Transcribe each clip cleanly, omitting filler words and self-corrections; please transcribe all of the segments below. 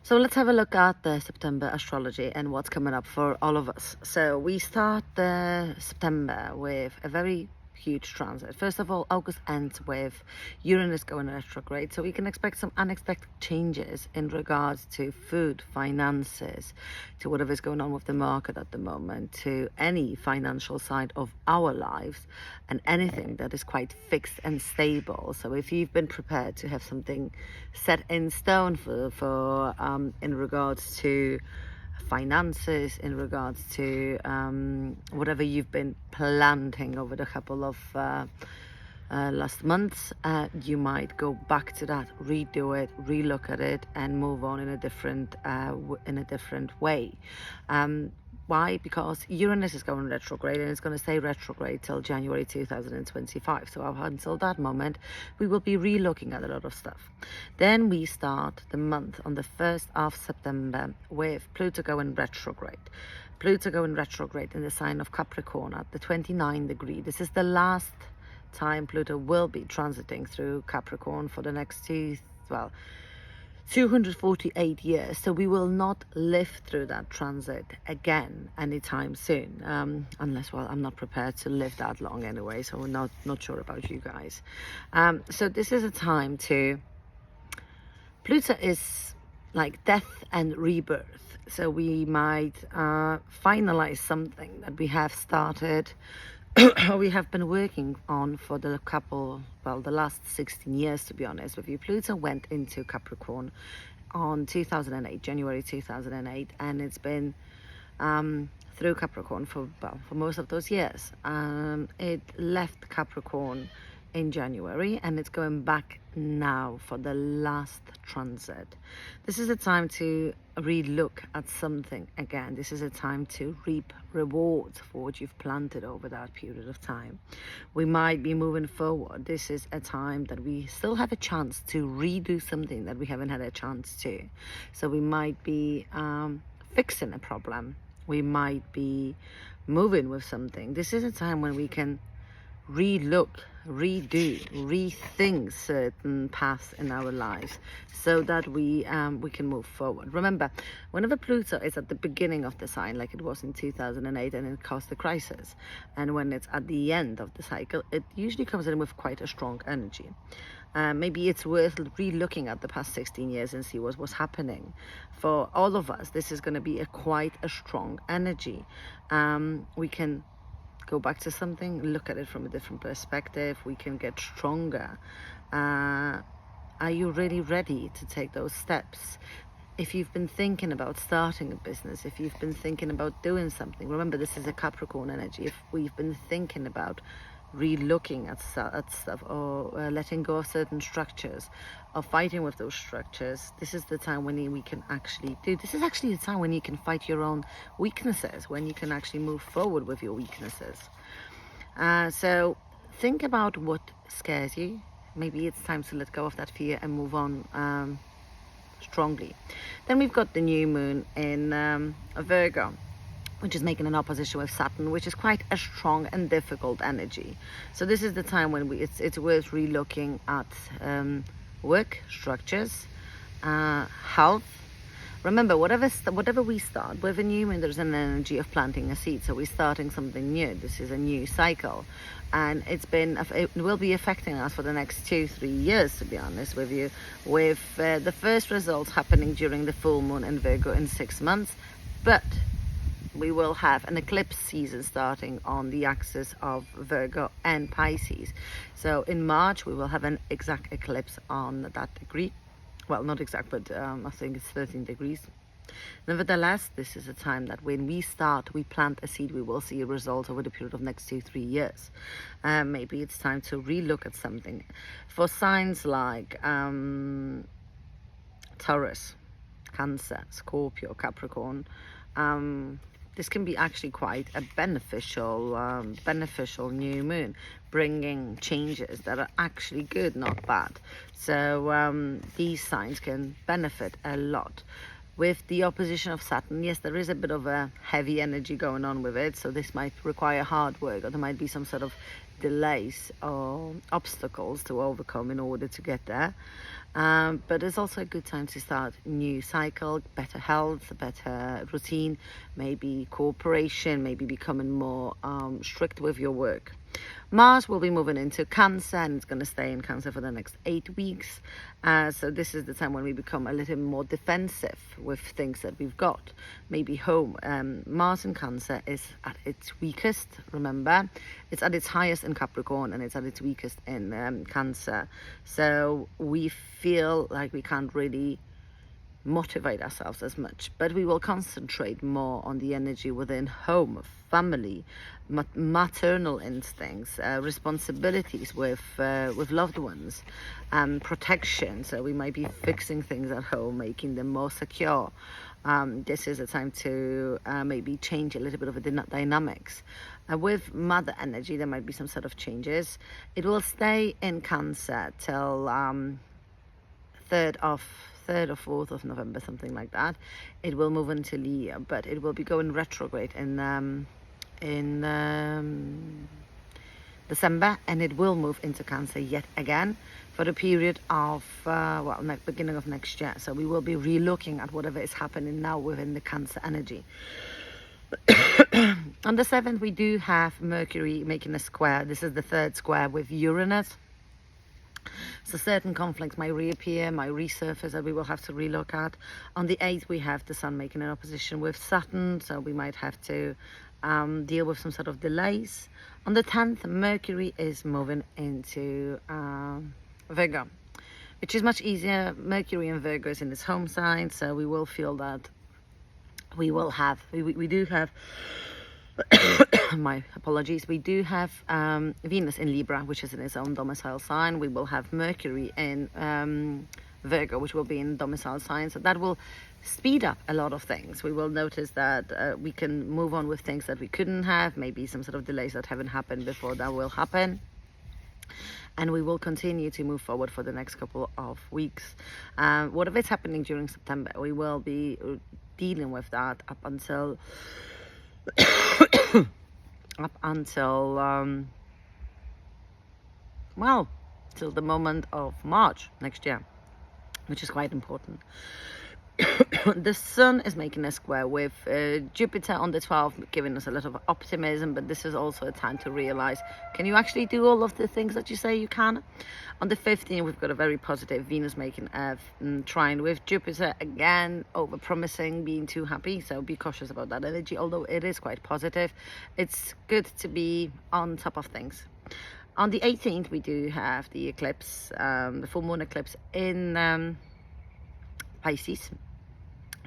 So let's have a look at the September astrology and what's coming up for all of us. So we start the September with a very huge transit. First of all, August ends with Uranus going retrograde, so we can expect some unexpected changes in regards to food, finances, to whatever's going on with the market at the moment, to any financial side of our lives, and anything that is quite fixed and stable. So if you've been prepared to have something set in stone for in regards to finances, in regards to whatever you've been planting over the couple of last months, you might go back to that, redo it, relook at it, and move on in a different way. Why? Because Uranus is going retrograde, and it's going to stay retrograde till January 2025. So up until that moment, we will be relooking at a lot of stuff. Then we start the month on the 1st of September with Pluto going retrograde. Pluto going retrograde in the sign of Capricorn at the 29 degree. This is the last time Pluto will be transiting through Capricorn for the next 248 years, so we will not live through that transit again anytime soon, unless, well, I'm not prepared to live that long anyway, so we're not sure about you guys. So this is a time to, Pluto is like death and rebirth, so we might finalize something that we have started we have been working on for the last 16 years, to be honest with you. Pluto went into Capricorn on 2008, January 2008, and it's been through Capricorn for most of those years. It left Capricorn in January, and it's going back now for the last transit. This is a time to relook at something again. This is a time to reap rewards for what you've planted over that period of time. We might be moving forward. This is a time that we still have a chance to redo something that we haven't had a chance to. So we might be fixing a problem. We might be moving with something. This is a time when we can relook, redo, rethink certain paths in our lives so that we can move forward. Remember, whenever Pluto is at the beginning of the sign, like it was in 2008, and it caused a crisis, and when it's at the end of the cycle, it usually comes in with quite a strong energy. Maybe it's worth re-looking at the past 16 years and see what's happening. For all of us, this is going to be quite a strong energy. We can go back to something, look at it from a different perspective. We can get stronger. Are you really ready to take those steps? If you've been thinking about starting a business, if you've been thinking about doing something, remember this is a Capricorn energy. If we've been thinking about re-looking at stuff, or letting go of certain structures, or fighting with those structures, this is the time when we can actually do. This is actually the time when you can fight your own weaknesses, when you can actually move forward with your weaknesses. So think about what scares you. Maybe it's time to let go of that fear and move on strongly. Then we've got the new moon in Virgo, which is making an opposition with Saturn, which is quite a strong and difficult energy. So this is the time when it's worth relooking at work structures, health. Remember, whatever we start with a new moon, there's an energy of planting a seed. So we're starting something new. This is a new cycle, and it will be affecting us for the next 2-3 years, to be honest with you, with the first results happening during the full moon in Virgo in 6 months. But we will have an eclipse season starting on the axis of Virgo and Pisces. So in March, we will have an exact eclipse on that degree. Well, not exact, but I think it's 13 degrees. Nevertheless, this is a time that when we plant a seed, we will see a result over the period of next 2-3 years. Maybe it's time to relook at something. For signs like Taurus, Cancer, Scorpio, Capricorn, this can be actually quite a beneficial new moon, bringing changes that are actually good, not bad. So these signs can benefit a lot. With the opposition of Saturn, yes, there is a bit of a heavy energy going on with it, so this might require hard work, or there might be some sort of delays or obstacles to overcome in order to get there. But it's also a good time to start a new cycle, better health, a better routine, maybe cooperation, maybe becoming more strict with your work. Mars will be moving into Cancer, and it's going to stay in Cancer for the next 8 weeks. So this is the time when we become a little more defensive with things that we've got. Maybe home. Mars in Cancer is at its weakest, remember. It's at its highest in Capricorn, and it's at its weakest in Cancer. So we feel like we can't really motivate ourselves as much, but we will concentrate more on the energy within home, family, maternal instincts, responsibilities with loved ones, protection. So we might be fixing things at home, making them more secure. This is a time to maybe change a little bit of the dynamics. With mother energy, there might be some sort of changes. It will stay in Cancer till 3rd or 4th of November, something like that. It will move into Leo, but it will be going retrograde in December, and it will move into Cancer yet again for the period of beginning of next year. So we will be relooking at whatever is happening now within the Cancer energy. On the 7th, we do have Mercury making a square. This is the 3rd square with Uranus. So certain conflicts might reappear, might resurface, that we will have to relook at. On the 8th, we have the Sun making an opposition with Saturn, so we might have to deal with some sort of delays. On the 10th, Mercury is moving into Virgo, which is much easier. Mercury in Virgo is in its home sign, so we will feel that we do have my apologies, we do have Venus in Libra, which is in its own domicile sign. We will have Mercury in Virgo, which will be in domicile sign, so that will speed up a lot of things. We will notice that we can move on with things that we couldn't have, maybe some sort of delays that haven't happened before that will happen, and we will continue to move forward for the next couple of weeks. Whatever is happening during September, we will be dealing with that up until till the moment of March next year, which is quite important. The Sun is making a square with Jupiter on the 12th, giving us a lot of optimism, but this is also a time to realize, can you actually do all of the things that you say you can? On the 15th, we've got a very positive Venus making a trine with Jupiter, again over promising, being too happy, so be cautious about that energy. Although it is quite positive, it's good to be on top of things. On the 18th, we do have the eclipse, the full moon eclipse in Pisces.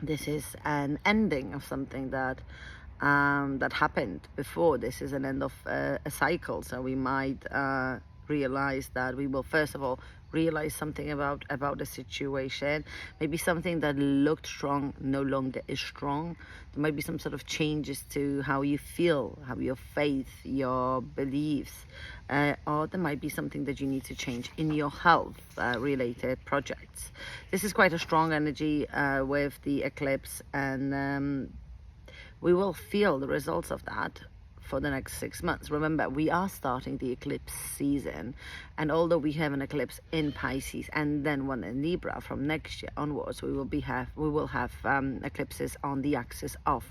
This is an ending of something that happened before. This is an end of a cycle, so we might realize that we will first of all realize something about the situation. Maybe something that looked strong no longer is strong. There might be some sort of changes to how you feel, how your faith, your beliefs, or there might be something that you need to change in your health related projects. This is quite a strong energy with the eclipse, and we will feel the results of that for the next 6 months. Remember, we are starting the eclipse season, and although we have an eclipse in Pisces and then one in Libra from next year onwards, we will have eclipses on the axis of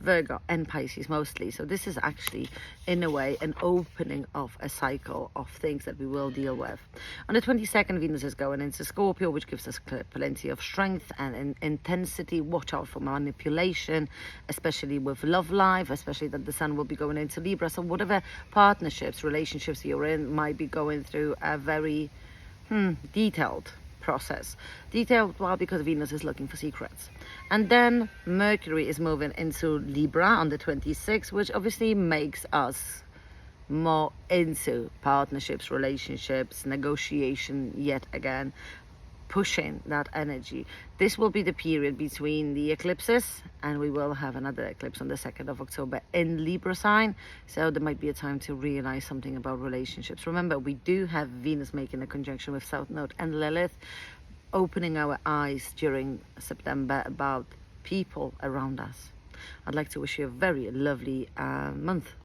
Virgo and Pisces mostly. So this is actually, in a way, an opening of a cycle of things that we will deal with. On the 22nd, Venus is going into Scorpio, which gives us plenty of strength and intensity. Watch out for manipulation, especially with love life, especially that the Sun will be going into Libra. So whatever partnerships, relationships you're in might be going through a very detailed process. Well, because Venus is looking for secrets. And then Mercury is moving into Libra on the 26th, which obviously makes us more into partnerships, relationships, negotiation yet again, pushing that energy. This will be the period between the eclipses, and we will have another eclipse on the 2nd of October in Libra sign, so there might be a time to realize something about relationships. Remember, we do have Venus making a conjunction with South Node and Lilith, opening our eyes during September about people around us. I'd like to wish you a very lovely month.